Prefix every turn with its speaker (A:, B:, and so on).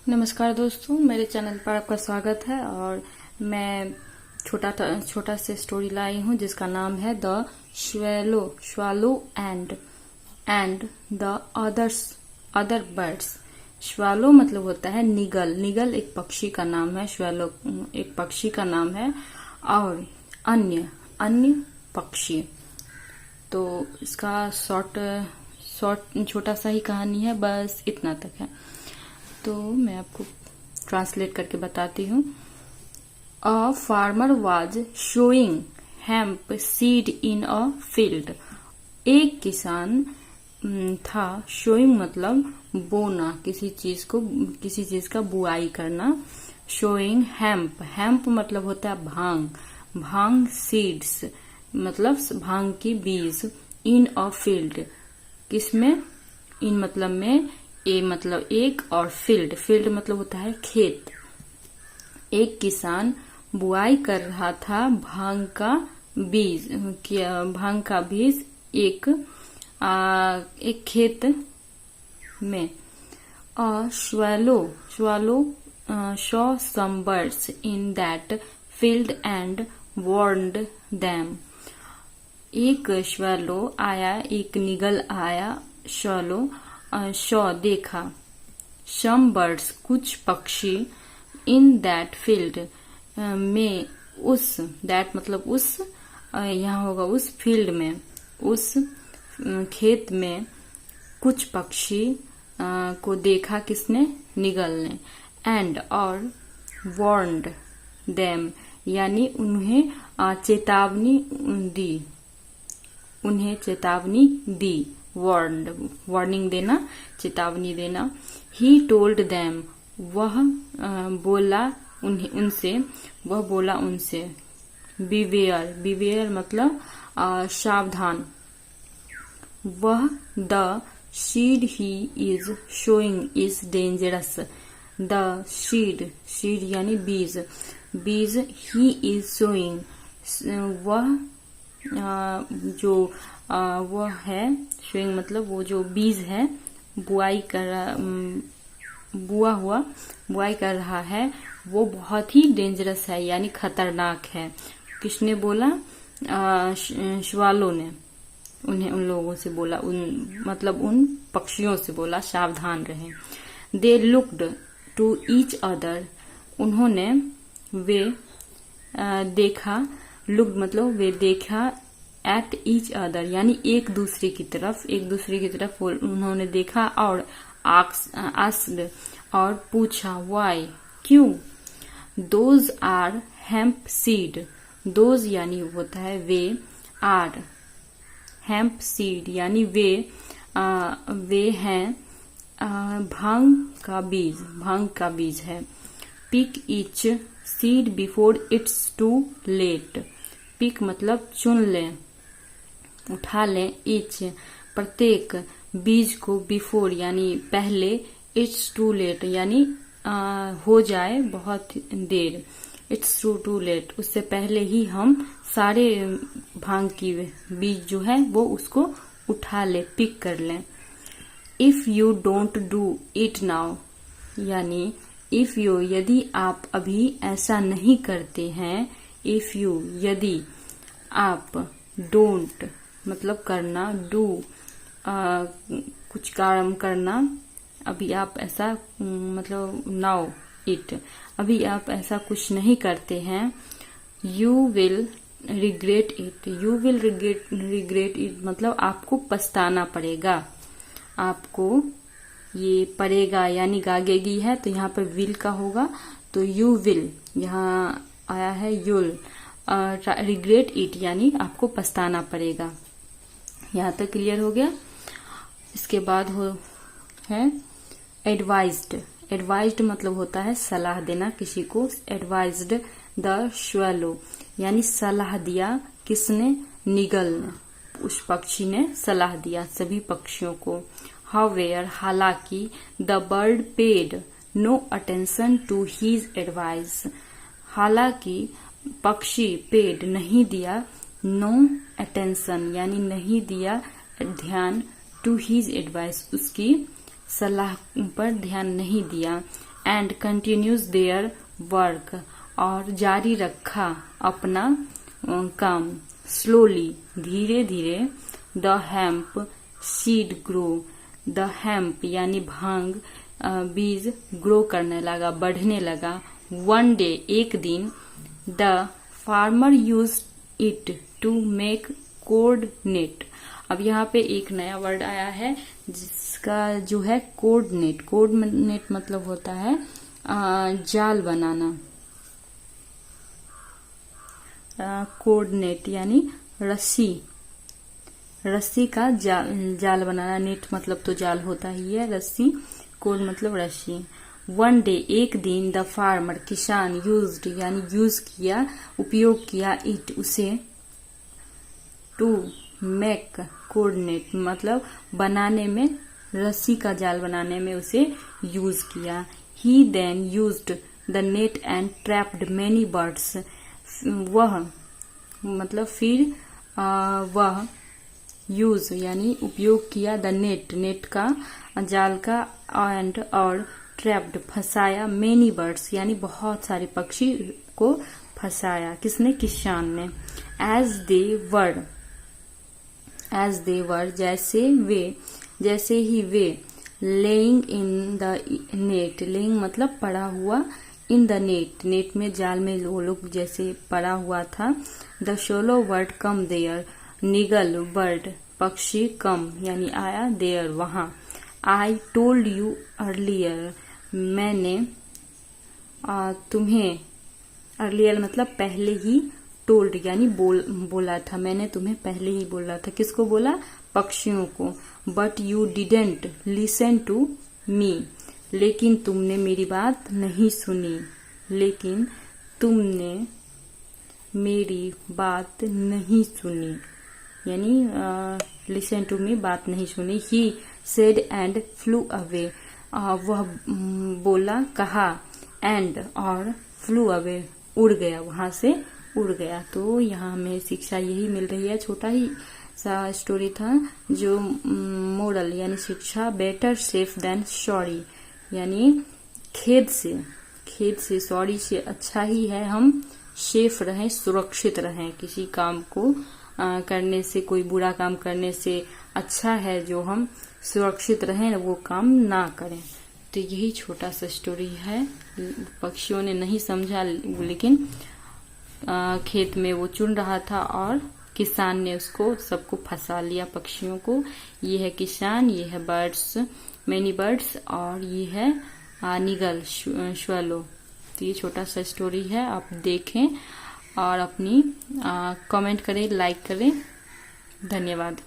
A: नमस्कार दोस्तों, मेरे चैनल पर आपका स्वागत है। और मैं छोटा से स्टोरी लाई हूँ जिसका नाम है the swallow and the other birds. Swallow मतलब होता है निगल एक पक्षी का नाम है। स्वालो एक पक्षी का नाम है और अन्य पक्षी। तो इसका छोटा सा ही कहानी है, बस इतना तक है। तो मैं आपको ट्रांसलेट करके बताती हूँ। A farmer was showing hemp seed in a field. एक किसान था। शोइंग मतलब बोना, किसी चीज का बुआई करना। शोइंग हेम्प मतलब होता है भांग सीड्स मतलब भांग की बीज। इन अ फील्ड किसमें? इन मतलब में, ए मतलब एक और फील्ड मतलब होता है खेत। एक किसान बुआई कर रहा था भांग का बीज एक खेत में। swallow saw some birds in that field and warned them। एक swallow आया, एक निगल आया। शॉ देखा। some birds कुछ पक्षी। in that field में that मतलब यहाँ होगा उस फील्ड में, उस खेत में कुछ पक्षी को देखा। किसने? निगल ने। एंड और warned them यानी उन्हें चेतावनी दी। वार्निंग देना, चेतावनी देना। ही टोल्ड देम वह बोला उनसे। बिवेयर मतलब सावधान। वह the seed he is showing is dangerous. The seed यानी बीज ही इज शोइंग वह वह है। शोइंग मतलब वो जो बीज है, बुआई कर रहा है, वो बहुत ही डेंजरस है यानी खतरनाक है। किसने बोला? श्वालो ने उन लोगों से बोला, मतलब उन पक्षियों से बोला सावधान रहें। They looked to each other उन्होंने देखा। लुक्ड मतलब वे देखा। एट ईच अदर यानी एक दूसरे की तरफ उन्होंने देखा। और आस्क्ड और पूछा। वाई क्यों? Those are hemp seed. Those यानी होता है वे। आर हेम्प सीड यानी वे हैं भांग का बीज है। Pick each seed before it's too late. Pick मतलब चुन लें, उठा लें। ईच प्रत्येक बीज को। बिफोर यानी पहले। इट्स टू लेट यानी हो जाए बहुत देर। इट्स टू लेट उससे पहले ही हम सारे भांग की बीज जो है वो उसको उठा ले, पिक कर लें। If you don't do it now यानी इफ यू यदि आप अभी ऐसा नहीं करते हैं। इफ यू यदि आप। डोंट मतलब करना। डू कुछ काम करना। अभी आप ऐसा मतलब नाउ इट अभी आप ऐसा कुछ नहीं करते हैं। यू विल रिग्रेट इट मतलब आपको पछताना पड़ेगा। आपको ये पड़ेगा यानी गागेगी है तो यहाँ पर विल का होगा तो यू विल यहाँ आया है यूल। रिग्रेट इट यानी आपको पछताना पड़ेगा। यहाँ तक क्लियर हो गया। इसके बाद है एडवाइज्ड मतलब होता है सलाह देना किसी को। एडवाइज्ड द स्वैलो यानी सलाह दिया। किसने? निगल ने, उस पक्षी ने सलाह दिया सभी पक्षियों को। हाउएवर हालांकि the bird paid no attention to his advice. हालांकि पक्षी पेड नहीं दिया। नो अटेंशन यानी नहीं दिया ध्यान। टू हीज एडवाइस उसकी सलाह पर ध्यान नहीं दिया। एंड कंटिन्यूज देयर वर्क, और जारी रखा अपना काम। स्लोली, धीरे धीरे, the hemp seed grow, the hemp यानी भांग बीज ग्रो करने लगा, बढ़ने लगा। वन डे, एक दिन, the farmer use it to make cord net. अब यहाँ पे एक नया वर्ड आया है जिसका जो है कोर्डनेट। कोर्डनेट मतलब होता है जाल बनाना। कोर्डनेट यानी रस्सी, रस्सी का जाल बनाना। नेट मतलब तो जाल होता ही है, रस्सी, कोर्ड मतलब रस्सी। वन डे, एक दिन, द फार्मर किसान यूज्ड यानी यूज किया, उपयोग किया, इट उसे, टू मेक कोर्डनेट मतलब बनाने में, रस्सी का जाल बनाने में उसे यूज किया। He then used the net and trapped many birds, वह मतलब फिर वह यूज यानी उपयोग किया, द नेट, नेट का, जाल का, एंड और ट्रैप्ड फंसाया, मेनी बर्ड्स यानी बहुत सारे पक्षी को फंसाया। किसने? किसान ने। एज दे वर जैसे ही वे, laying in the net, laying मतलब पड़ा हुआ, इन द नेट, नेट में, जाल में वो लोग जैसे पड़ा हुआ था। The swallow bird come there, निगल बर्ड पक्षी, कम यानी आया, देयर वहां। आई टोल्ड यू अर्लियर, मैंने तुम्हें, अर्लियर मतलब पहले ही, टोल्ड यानी बोला था, मैंने तुम्हें पहले ही बोला था। किसको बोला? पक्षियों को। But you didn't listen to me, लेकिन तुमने मेरी बात नहीं सुनी, लेकिन तुमने मेरी बात नहीं सुनी यानी लिसन टू मी, बात नहीं सुनी। He said and flu away, वह बोला, कहा, एंड और फ्लू अवे उड़ गया, वहां से उड़ गया। तो यहाँ हमें शिक्षा यही मिल रही है। छोटा ही सा स्टोरी था जो मोरल यानी शिक्षा, बेटर सेफ देन सॉरी यानी खेद से, सॉरी से अच्छा ही है हम सेफ रहें, सुरक्षित रहें। किसी काम को करने से, कोई बुरा काम करने से अच्छा है जो हम सुरक्षित रहें, वो काम ना करें। तो यही छोटा सा स्टोरी है। पक्षियों ने नहीं समझा, लेकिन खेत में वो चुन रहा था और किसान ने उसको सबको फंसा लिया, पक्षियों को। ये है किसान, ये है बर्ड्स, मेनी बर्ड्स, और ये है निगल, श्वैलो। तो ये छोटा सा स्टोरी है, आप देखें और अपनी कमेंट करें, लाइक करें। धन्यवाद।